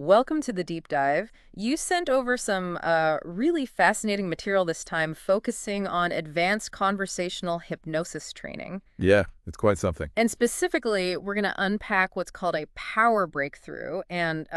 Welcome to the deep dive. You sent over some really fascinating material this time, focusing on advanced conversational hypnosis training. Yeah, it's quite something. And specifically, we're going to unpack what's called a power breakthrough and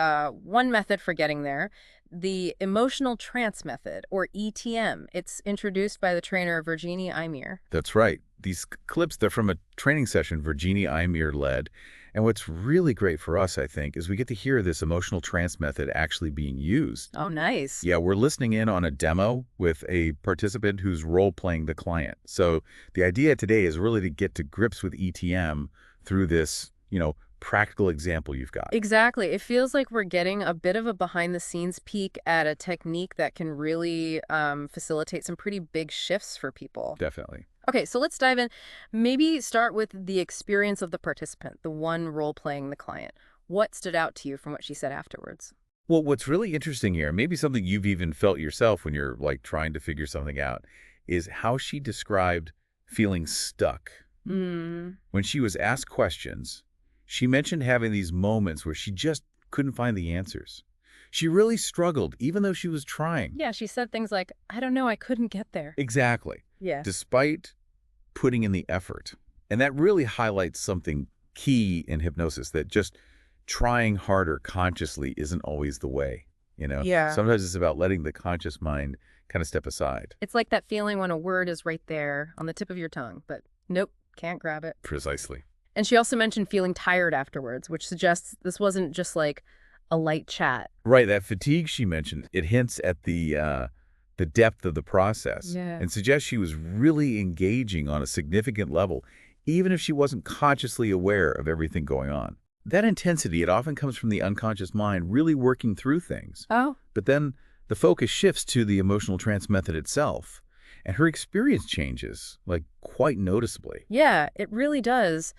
one method for getting there, the emotional trance method, or ETM. It's introduced by the trainer Virginie Eymere. That's right. These clips, they're from a training session Virginie Eymere led. And what's really great for us, I think, is we get to hear this emotional trance method actually being used. Oh, nice. Yeah, we're listening in on a demo with a participant who's role-playing the client. So the idea today is really to get to grips with ETM through this, practical example you've got. Exactly. It feels like we're getting a bit of a behind-the-scenes peek at a technique that can really facilitate some pretty big shifts for people. Definitely. Okay, so let's dive in. Maybe start with the experience of the participant, the one role-playing the client. What stood out to you from what she said afterwards? Well, what's really interesting here, maybe something you've even felt yourself when you're trying to figure something out, is how she described feeling stuck. Mm. When she was asked questions, she mentioned having these moments where she just couldn't find the answers. She really struggled, even though she was trying. Yeah, she said things like, I don't know, I couldn't get there. Exactly. Yeah. Despite putting in the effort. And that really highlights something key in hypnosis, that just trying harder consciously isn't always the way, Yeah. Sometimes it's about letting the conscious mind kind of step aside. It's like that feeling when a word is right there on the tip of your tongue, but nope, can't grab it. Precisely. And she also mentioned feeling tired afterwards, which suggests this wasn't just like a light chat. Right, that fatigue she mentioned, it hints at the depth of the process. Yeah. And suggests she was really engaging on a significant level, even if she wasn't consciously aware of everything going on. That intensity, it often comes from the unconscious mind really working through things. Oh. But then the focus shifts to the emotional trance method itself, and her experience changes, quite noticeably. Yeah, it really does.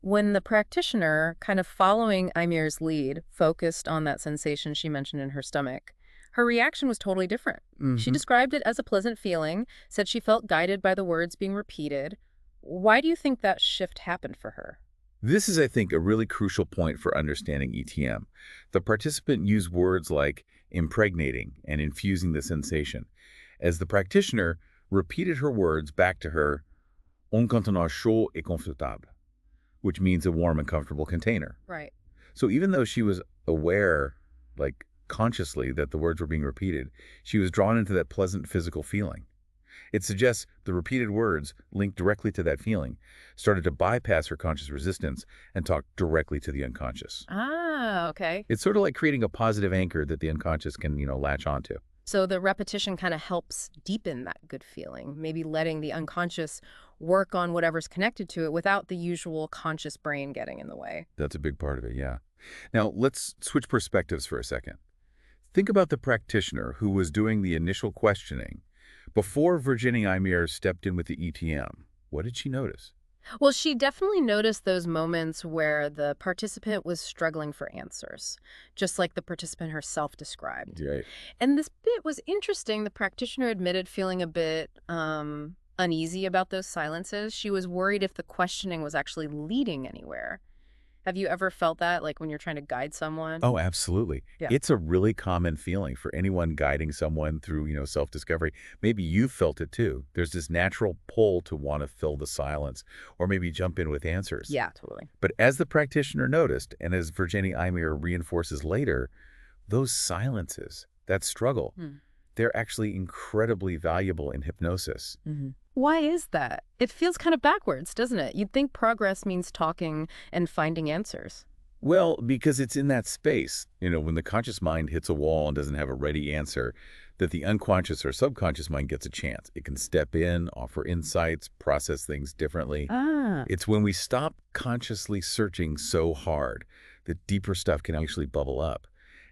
When the practitioner, kind of following Eymere's lead, focused on that sensation she mentioned in her stomach, her reaction was totally different. She described it as a pleasant feeling, said she felt guided by the words being repeated. Why do you think that shift happened for her? This is, I think, a really crucial point for understanding ETM. The participant used words like impregnating and infusing the sensation, as the practitioner repeated her words back to her, un contenant chaud et confortable, which means a warm and comfortable container. Right. So even though she was aware, consciously, that the words were being repeated, she was drawn into that pleasant physical feeling. It suggests the repeated words, linked directly to that feeling, started to bypass her conscious resistance and talk directly to the unconscious. Ah, okay. It's sort of like creating a positive anchor that the unconscious can, latch onto. So the repetition kind of helps deepen that good feeling, maybe letting the unconscious work on whatever's connected to it without the usual conscious brain getting in the way. That's a big part of it, yeah. Now, let's switch perspectives for a second. Think about the practitioner who was doing the initial questioning. Before Virginie Eymere stepped in with the ETM, what did she notice? Well, she definitely noticed those moments where the participant was struggling for answers, just like the participant herself described. Right. And this bit was interesting. The practitioner admitted feeling a bit uneasy about those silences. She was worried if the questioning was actually leading anywhere. Have you ever felt that, like when you're trying to guide someone? Oh, absolutely. Yeah. It's a really common feeling for anyone guiding someone through, self-discovery. Maybe you've felt it too. There's this natural pull to want to fill the silence or maybe jump in with answers. Yeah, totally. But as the practitioner noticed, and as Virginie Eymere reinforces later, those silences, that struggle, they're actually incredibly valuable in hypnosis. Why is that? It feels kind of backwards, doesn't it? You'd think progress means talking and finding answers. Well, because it's in that space, when the conscious mind hits a wall and doesn't have a ready answer, that the unconscious or subconscious mind gets a chance. It can step in, offer insights, process things differently. Ah. It's when we stop consciously searching so hard that deeper stuff can actually bubble up.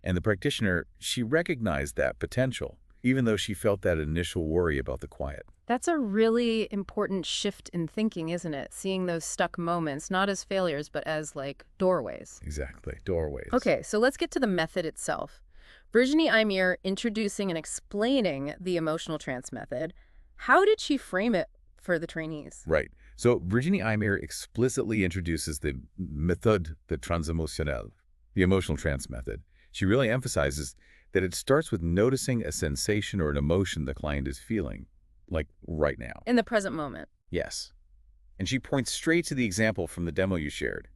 And the practitioner, she recognized that potential, even though she felt that initial worry about the quiet. That's a really important shift in thinking, isn't it? Seeing those stuck moments, not as failures, but as like doorways. Exactly. Doorways. Okay, so let's get to the method itself. Virginie Eymere introducing and explaining the emotional trance method. How did she frame it for the trainees? Right. So Virginie Eymere explicitly introduces the méthode de transémotionnelle, the emotional trance method. She really emphasizes that it starts with noticing a sensation or an emotion the client is feeling, like right now. In the present moment. Yes. And she points straight to the example from the demo you shared,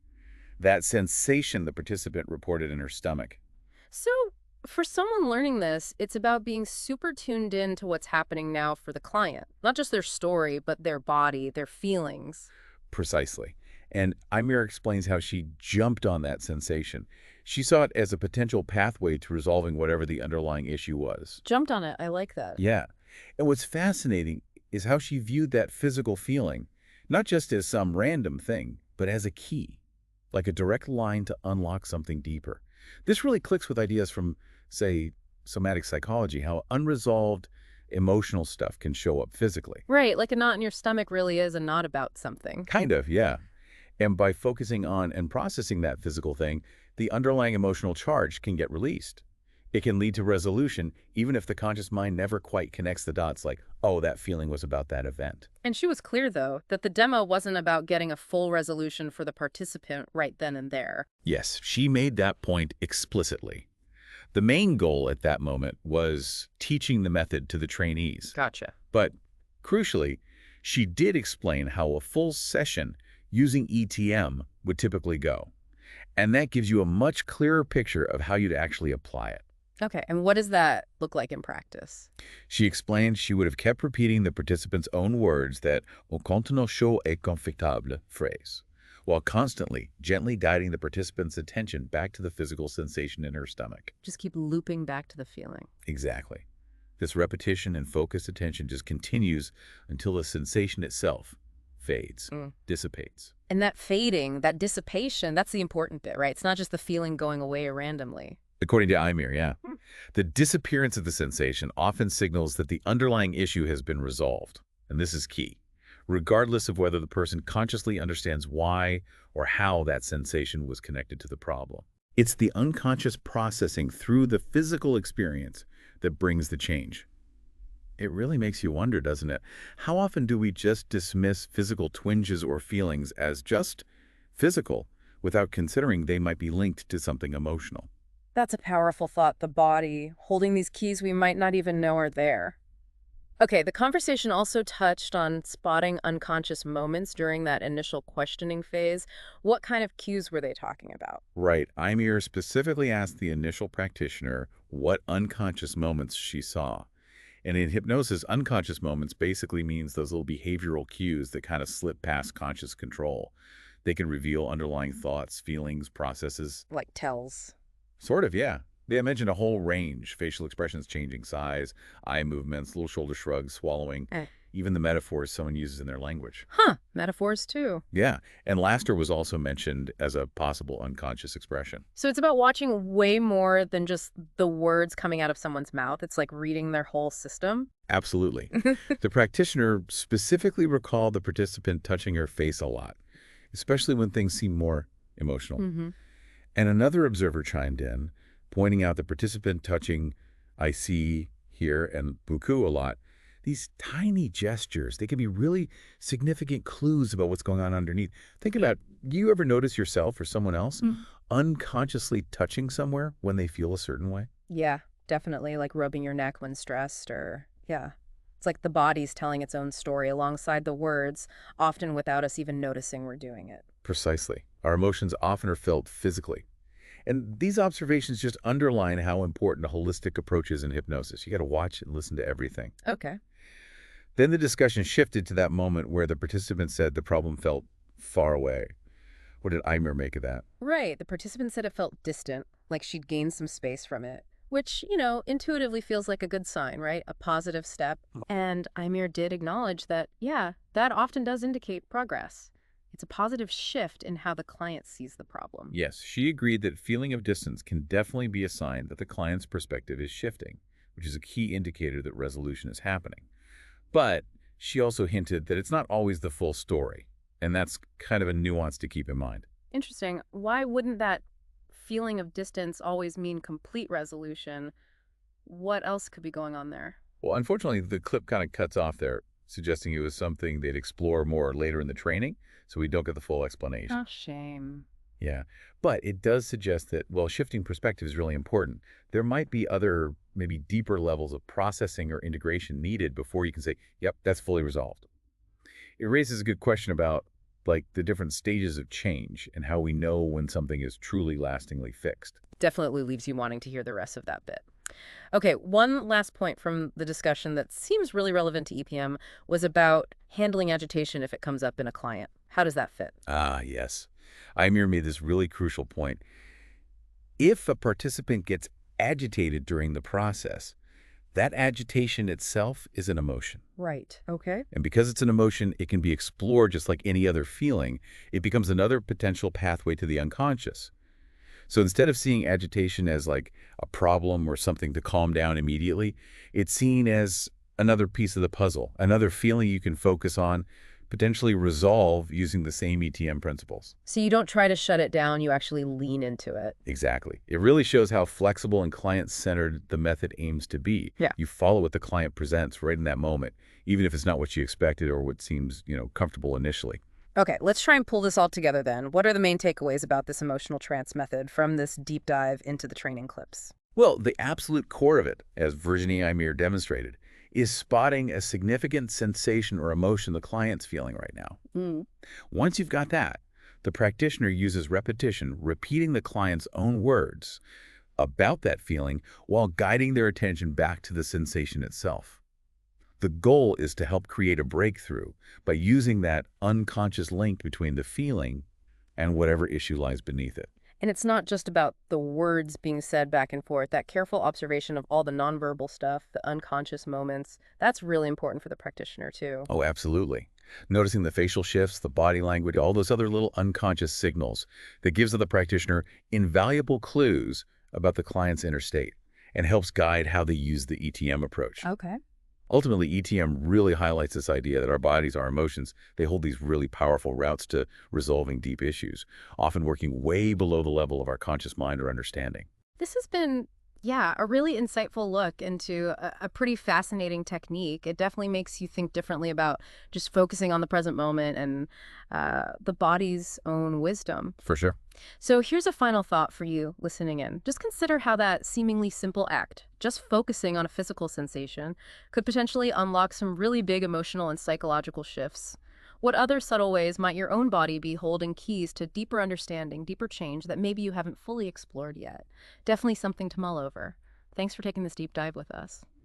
that sensation the participant reported in her stomach. So, for someone learning this, it's about being super tuned in to what's happening now for the client. Not just their story, but their body, their feelings. Precisely. And Eymere explains how she jumped on that sensation. She saw it as a potential pathway to resolving whatever the underlying issue was. Jumped on it. I like that. Yeah. And what's fascinating is how she viewed that physical feeling, not just as some random thing, but as a key, like a direct line to unlock something deeper. This really clicks with ideas from, say, somatic psychology, how unresolved emotional stuff can show up physically. Right, like a knot in your stomach really is a knot about something. Kind of, yeah. And by focusing on and processing that physical thing, the underlying emotional charge can get released. It can lead to resolution, even if the conscious mind never quite connects the dots like, oh, that feeling was about that event. And she was clear, though, that the demo wasn't about getting a full resolution for the participant right then and there. Yes, she made that point explicitly. The main goal at that moment was teaching the method to the trainees. Gotcha. But crucially, she did explain how a full session using ETM would typically go. And that gives you a much clearer picture of how you'd actually apply it. Okay, and what does that look like in practice? She explained she would have kept repeating the participants' own words, that "au contenant chaud et confortable" phrase, while constantly, gently guiding the participants' attention back to the physical sensation in her stomach. Just keep looping back to the feeling. Exactly. This repetition and focused attention just continues until the sensation itself fades, dissipates. And that fading, that dissipation, that's the important bit, right? It's not just the feeling going away randomly. According to Eymere, yeah. The disappearance of the sensation often signals that the underlying issue has been resolved. And this is key, regardless of whether the person consciously understands why or how that sensation was connected to the problem. It's the unconscious processing through the physical experience that brings the change. It really makes you wonder, doesn't it? How often do we just dismiss physical twinges or feelings as just physical without considering they might be linked to something emotional? That's a powerful thought, the body, holding these keys we might not even know are there. Okay, the conversation also touched on spotting unconscious moments during that initial questioning phase. What kind of cues were they talking about? Right. Eymere specifically asked the initial practitioner what unconscious moments she saw. And in hypnosis, unconscious moments basically means those little behavioral cues that kind of slip past conscious control. They can reveal underlying thoughts, feelings, processes. Like tells. Sort of, yeah. They mentioned a whole range, facial expressions changing size, eye movements, little shoulder shrugs, swallowing, even the metaphors someone uses in their language. Huh, metaphors too. Yeah, and laughter was also mentioned as a possible unconscious expression. So it's about watching way more than just the words coming out of someone's mouth. It's like reading their whole system. Absolutely. The practitioner specifically recalled the participant touching her face a lot, especially when things seem more emotional. And another observer chimed in, pointing out the participant touching "I see," "here," and "beaucoup" a lot. These tiny gestures, they can be really significant clues about what's going on underneath. Think about, do you ever notice yourself or someone else unconsciously touching somewhere when they feel a certain way? Yeah, definitely, like rubbing your neck when stressed or, yeah. It's like the body's telling its own story alongside the words, often without us even noticing we're doing it. Precisely. Our emotions often are felt physically. And these observations just underline how important a holistic approach is in hypnosis. You got to watch and listen to everything. Okay. Then the discussion shifted to that moment where the participant said the problem felt far away. What did Eymere make of that? Right. The participant said it felt distant, like she'd gained some space from it, which, intuitively feels like a good sign, right? A positive step. And Eymere did acknowledge that, yeah, that often does indicate progress. It's a positive shift in how the client sees the problem. Yes, she agreed that feeling of distance can definitely be a sign that the client's perspective is shifting, which is a key indicator that resolution is happening. But she also hinted that it's not always the full story, and that's kind of a nuance to keep in mind. Interesting. Why wouldn't that feeling of distance always mean complete resolution? What else could be going on there? Well, unfortunately, the clip kind of cuts off there, suggesting it was something they'd explore more later in the training, so we don't get the full explanation. Oh, shame. Yeah. But it does suggest that, well, shifting perspective is really important. There might be other, maybe deeper levels of processing or integration needed before you can say, yep, that's fully resolved. It raises a good question about, like, the different stages of change and how we know when something is truly lastingly fixed. Definitely leaves you wanting to hear the rest of that bit. Okay, one last point from the discussion that seems really relevant to EPM was about handling agitation if it comes up in a client. How does that fit? Ah, yes. Eymere made this really crucial point. If a participant gets agitated during the process, that agitation itself is an emotion. Right. Okay. And because it's an emotion, it can be explored just like any other feeling. It becomes another potential pathway to the unconscious. So instead of seeing agitation as like a problem or something to calm down immediately, it's seen as another piece of the puzzle, another feeling you can focus on, potentially resolve using the same ETM principles. So you don't try to shut it down, you actually lean into it. Exactly. It really shows how flexible and client-centered the method aims to be. Yeah. You follow what the client presents right in that moment, even if it's not what you expected or what seems, comfortable initially. Okay, let's try and pull this all together then. What are the main takeaways about this emotional trance method from this deep dive into the training clips? Well, the absolute core of it, as Virginie Eymere demonstrated, is spotting a significant sensation or emotion the client's feeling right now. Mm. Once you've got that, the practitioner uses repetition, repeating the client's own words about that feeling while guiding their attention back to the sensation itself. The goal is to help create a breakthrough by using that unconscious link between the feeling and whatever issue lies beneath it. And it's not just about the words being said back and forth. That careful observation of all the nonverbal stuff, the unconscious moments, that's really important for the practitioner too. Oh, absolutely. Noticing the facial shifts, the body language, all those other little unconscious signals that gives the practitioner invaluable clues about the client's inner state and helps guide how they use the ETM approach. Okay. Ultimately, ETM really highlights this idea that our bodies, our emotions, they hold these really powerful routes to resolving deep issues, often working way below the level of our conscious mind or understanding. This has been, yeah, a really insightful look into a pretty fascinating technique. It definitely makes you think differently about just focusing on the present moment and the body's own wisdom. For sure. So here's a final thought for you listening in. Just consider how that seemingly simple act, just focusing on a physical sensation, could potentially unlock some really big emotional and psychological shifts. What other subtle ways might your own body be holding keys to deeper understanding, deeper change that maybe you haven't fully explored yet? Definitely something to mull over. Thanks for taking this deep dive with us.